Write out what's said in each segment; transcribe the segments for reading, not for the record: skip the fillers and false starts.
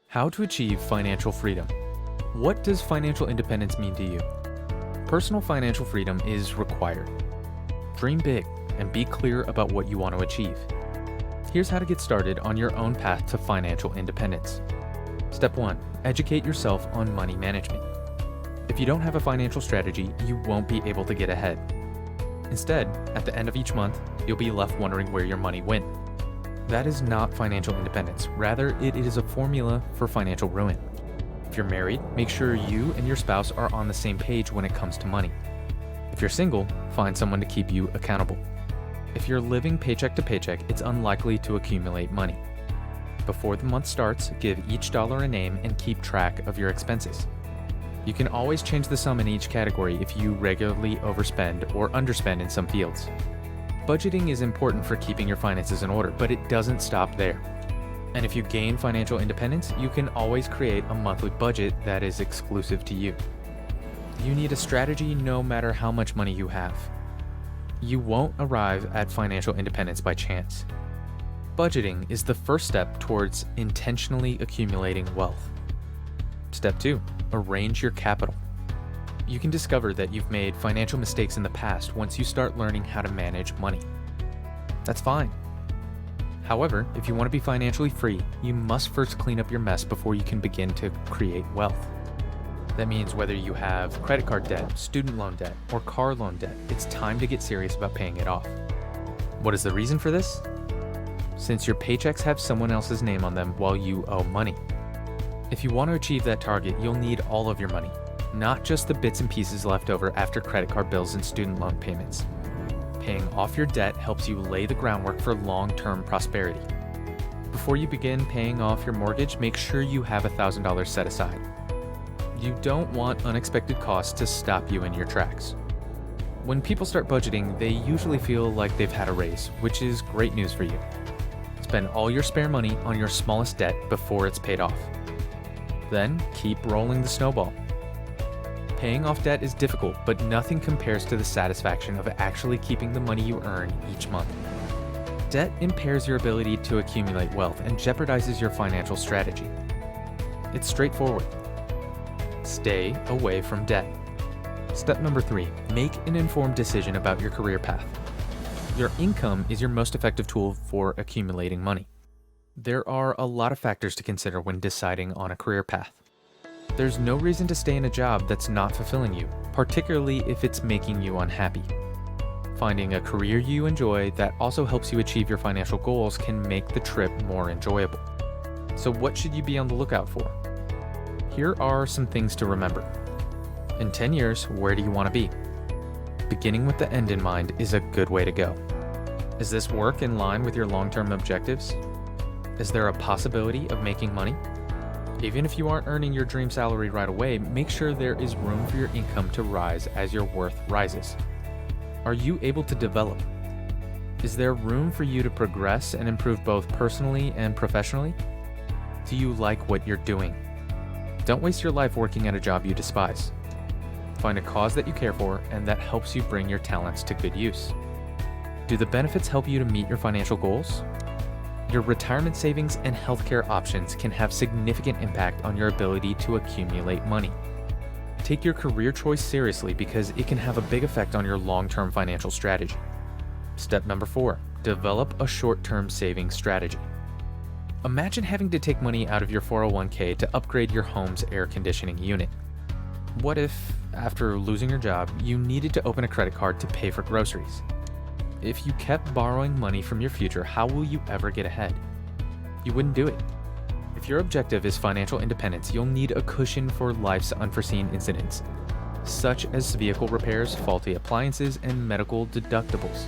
How to achieve financial freedom. What does financial independence mean to you? Personal financial freedom is required. Dream big and be clear about what you want to achieve. Here's how to get started on your own path to financial independence. Step 1. Educate yourself on money management. If you don't have a financial strategy, you won't be able to get ahead. Instead, at the end of each month, you'll be left wondering where your money went. That is not financial independence. Rather, it is a formula for financial ruin. If you're married, make sure you and your spouse are on the same page when it comes to money. If you're single, find someone to keep you accountable. If you're living paycheck to paycheck, it's unlikely to accumulate money. Before the month starts, give each dollar a name and keep track of your expenses. You can always change the sum in each category if you regularly overspend or underspend in some fields. Budgeting is important for keeping your finances in order, but it doesn't stop there. And if you gain financial independence, you can always create a monthly budget that is exclusive to you. You need a strategy no matter how much money you have. You won't arrive at financial independence by chance. Budgeting is the first step towards intentionally accumulating wealth. Step 2. Arrange your capital. You can discover that you've made financial mistakes in the past once you start learning how to manage money. That's fine. However, if you want to be financially free, you must first clean up your mess before you can begin to create wealth. That means whether you have credit card debt, student loan debt, or car loan debt, it's time to get serious about paying it off. What is the reason for this? Since your paychecks have someone else's name on them while you owe money. If you want to achieve that target, you'll need all of your money, not just the bits and pieces left over after credit card bills and student loan payments. Paying off your debt helps you lay the groundwork for long-term prosperity. Before you begin paying off your mortgage, make sure you have $1,000 set aside. You don't want unexpected costs to stop you in your tracks. When people start budgeting, they usually feel like they've had a raise, which is great news for you. Spend all your spare money on your smallest debt before it's paid off. Then keep rolling the snowball. Paying off debt is difficult, but nothing compares to the satisfaction of actually keeping the money you earn each month. Debt impairs your ability to accumulate wealth and jeopardizes your financial strategy. It's straightforward. Stay away from debt. Step number 3, make an informed decision about your career path. Your income is your most effective tool for accumulating money. There are a lot of factors to consider when deciding on a career path. There's no reason to stay in a job that's not fulfilling you, particularly if it's making you unhappy. Finding a career you enjoy that also helps you achieve your financial goals can make the trip more enjoyable. So what should you be on the lookout for? Here are some things to remember. In 10 years, where do you want to be? Beginning with the end in mind is a good way to go. Is this work in line with your long-term objectives? Is there a possibility of making money? Even if you aren't earning your dream salary right away, make sure there is room for your income to rise as your worth rises. Are you able to develop? Is there room for you to progress and improve both personally and professionally? Do you like what you're doing? Don't waste your life working at a job you despise. Find a cause that you care for and that helps you bring your talents to good use. Do the benefits help you to meet your financial goals? Your retirement savings and healthcare options can have significant impact on your ability to accumulate money. Take your career choice seriously because it can have a big effect on your long-term financial strategy. Step number 4, develop a short-term savings strategy. Imagine having to take money out of your 401k to upgrade your home's air conditioning unit. What if, after losing your job, you needed to open a credit card to pay for groceries? If you kept borrowing money from your future, how will you ever get ahead? You wouldn't do it. If your objective is financial independence, you'll need a cushion for life's unforeseen incidents, such as vehicle repairs, faulty appliances, and medical deductibles.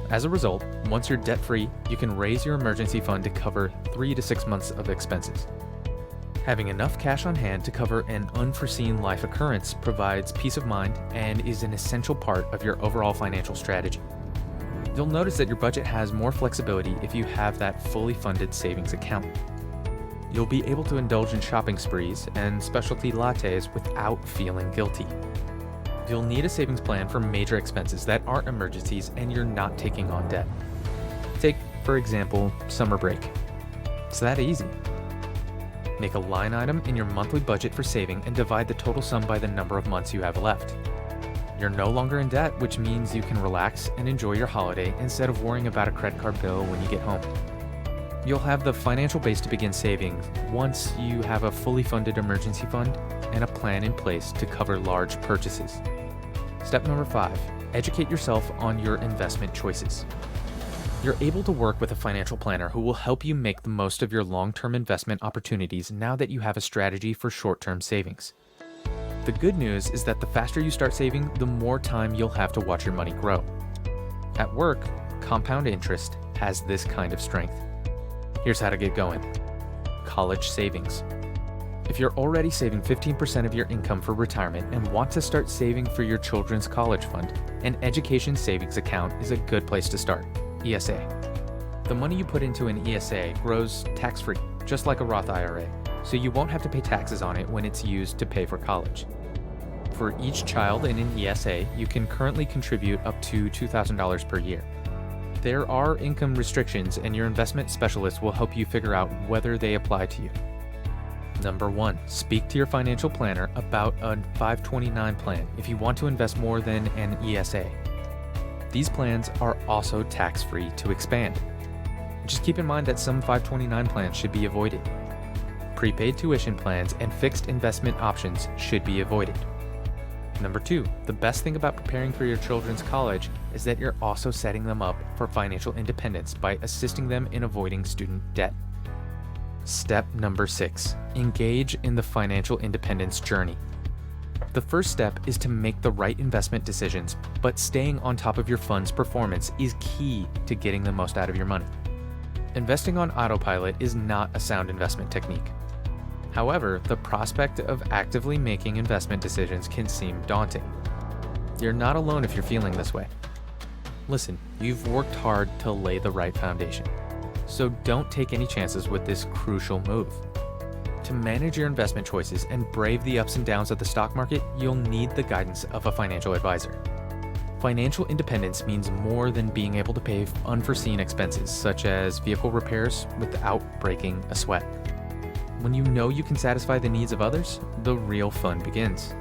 As a result, once you're debt-free, you can raise your emergency fund to cover 3 to 6 months of expenses. Having enough cash on hand to cover an unforeseen life occurrence provides peace of mind and is an essential part of your overall financial strategy. You'll notice that your budget has more flexibility if you have that fully funded savings account. You'll be able to indulge in shopping sprees and specialty lattes without feeling guilty. You'll need a savings plan for major expenses that aren't emergencies and you're not taking on debt. Take, for example, summer break. It's that easy. Make a line item in your monthly budget for saving and divide the total sum by the number of months you have left. You're no longer in debt, which means you can relax and enjoy your holiday instead of worrying about a credit card bill when you get home. You'll have the financial base to begin saving once you have a fully funded emergency fund and a plan in place to cover large purchases. Step number 5, educate yourself on your investment choices. You're able to work with a financial planner who will help you make the most of your long-term investment opportunities now that you have a strategy for short-term savings. The good news is that the faster you start saving, the more time you'll have to watch your money grow. At work, compound interest has this kind of strength. Here's how to get going. College savings. If you're already saving 15% of your income for retirement and want to start saving for your children's college fund, an education savings account is a good place to start. ESA. The money you put into an ESA grows tax-free, just like a Roth IRA, so you won't have to pay taxes on it when it's used to pay for college. For each child in an ESA, you can currently contribute up to $2,000 per year. There are income restrictions, and your investment specialist will help you figure out whether they apply to you. Number 1, speak to your financial planner about a 529 plan if you want to invest more than an ESA. These plans are also tax-free to expand. Just keep in mind that some 529 plans should be avoided. Prepaid tuition plans and fixed investment options should be avoided. Number 2, the best thing about preparing for your children's college is that you're also setting them up for financial independence by assisting them in avoiding student debt. Step number 6, engage in the financial independence journey. The first step is to make the right investment decisions, but staying on top of your fund's performance is key to getting the most out of your money. Investing on autopilot is not a sound investment technique. However, the prospect of actively making investment decisions can seem daunting. You're not alone if you're feeling this way. Listen, you've worked hard to lay the right foundation, so don't take any chances with this crucial move. To manage your investment choices and brave the ups and downs of the stock market, you'll need the guidance of a financial advisor. Financial independence means more than being able to pay unforeseen expenses, such as vehicle repairs, without breaking a sweat. When you know you can satisfy the needs of others, the real fun begins.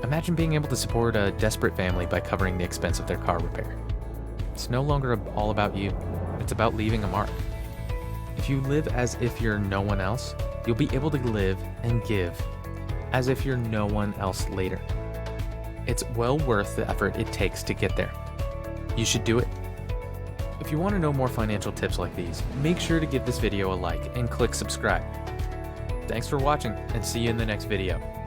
Imagine being able to support a desperate family by covering the expense of their car repair. It's no longer all about you, it's about leaving a mark. If you live as if you're no one else, you'll be able to live and give as if you're no one else later. It's well worth the effort it takes to get there. You should do it. If you want to know more financial tips like these, make sure to give this video a like and click subscribe. Thanks for watching, and see you in the next video.